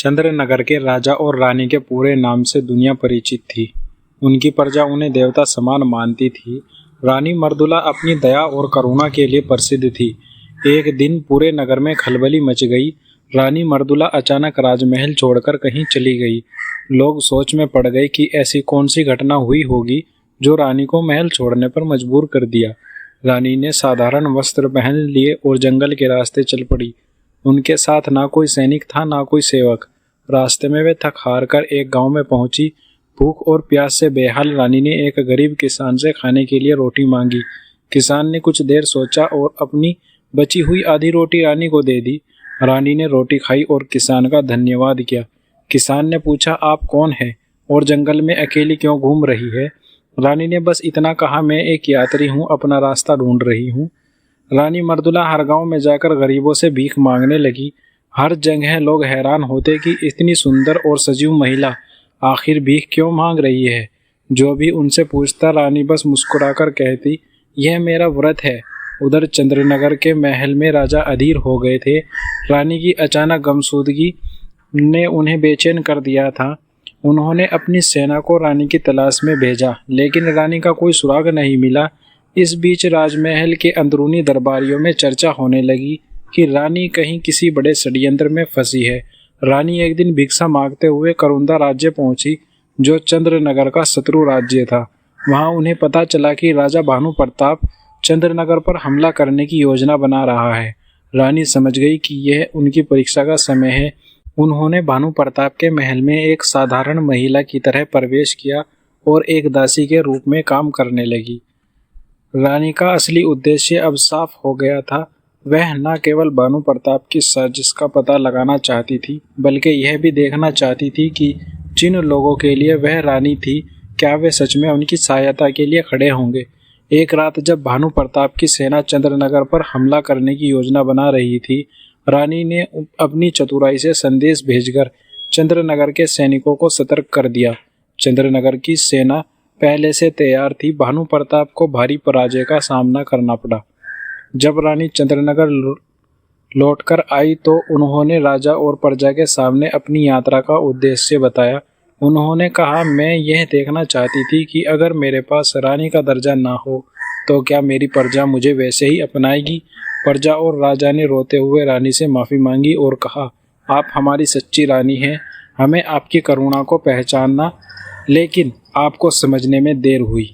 चंद्रनगर के राजा और रानी के पूरे नाम से दुनिया परिचित थी। उनकी प्रजा उन्हें देवता समान मानती थी। रानी मर्दुला अपनी दया और करुणा के लिए प्रसिद्ध थी। एक दिन पूरे नगर में खलबली मच गई। रानी मर्दुला अचानक राजमहल छोड़कर कहीं चली गई। लोग सोच में पड़ गए कि ऐसी कौन सी घटना हुई होगी जो रानी को महल छोड़ने पर मजबूर कर दिया। रानी ने साधारण वस्त्र पहन लिए और जंगल के रास्ते चल पड़ी। उनके साथ ना कोई सैनिक था, ना कोई सेवक। रास्ते में वे थक हार कर एक गांव में पहुंची। भूख और प्यास से बेहाल रानी ने एक गरीब किसान से खाने के लिए रोटी मांगी। किसान ने कुछ देर सोचा और अपनी बची हुई आधी रोटी रानी को दे दी। रानी ने रोटी खाई और किसान का धन्यवाद किया। किसान ने पूछा, आप कौन है और जंगल में अकेली क्यों घूम रही है? रानी ने बस इतना कहा, मैं एक यात्री हूँ, अपना रास्ता ढूंढ रही हूँ। रानी मर्दुला हर गांव में जाकर गरीबों से भीख मांगने लगी। हर जगह लोग हैरान होते कि इतनी सुंदर और सजीव महिला आखिर भीख क्यों मांग रही है। जो भी उनसे पूछता रानी बस मुस्कुराकर कहती, यह मेरा व्रत है। उधर चंद्रनगर के महल में राजा अधीर हो गए थे। रानी की अचानक गुमशुदगी ने उन्हें बेचैन कर दिया था। उन्होंने अपनी सेना को रानी की तलाश में भेजा, लेकिन रानी का कोई सुराग नहीं मिला। इस बीच राजमहल के अंदरूनी दरबारियों में चर्चा होने लगी कि रानी कहीं किसी बड़े षड्यंत्र में फंसी है। रानी एक दिन भिक्षा मांगते हुए करुंदा राज्य पहुंची, जो चंद्रनगर का शत्रु राज्य था। वहां उन्हें पता चला कि राजा भानु प्रताप चंद्रनगर पर हमला करने की योजना बना रहा है। रानी समझ गई कि यह उनकी परीक्षा का समय है। उन्होंने भानु प्रताप के महल में एक साधारण महिला की तरह प्रवेश किया और एक दासी के रूप में काम करने लगी। रानी का असली उद्देश्य अब साफ हो गया था। वह न केवल भानु प्रताप की साजिश का पता लगाना चाहती थी, बल्कि यह भी देखना चाहती थी कि जिन लोगों के लिए वह रानी थी, क्या वे सच में उनकी सहायता के लिए खड़े होंगे। एक रात जब भानु प्रताप की सेना चंद्रनगर पर हमला करने की योजना बना रही थी, रानी ने अपनी चतुराई से संदेश भेजकर चंद्रनगर के सैनिकों को सतर्क कर दिया। चंद्रनगर की सेना पहले से तैयार थी। भानु प्रताप को भारी पराजय का सामना करना पड़ा। जब रानी चंद्रनगर लौटकर आई तो उन्होंने राजा और प्रजा के सामने अपनी यात्रा का उद्देश्य बताया। उन्होंने कहा, मैं यह देखना चाहती थी कि अगर मेरे पास रानी का दर्जा ना हो तो क्या मेरी प्रजा मुझे वैसे ही अपनाएगी। प्रजा और राजा ने रोते हुए रानी से माफ़ी मांगी और कहा, आप हमारी सच्ची रानी हैं। हमें आपकी करुणा को पहचानना, लेकिन आपको समझने में देर हुई।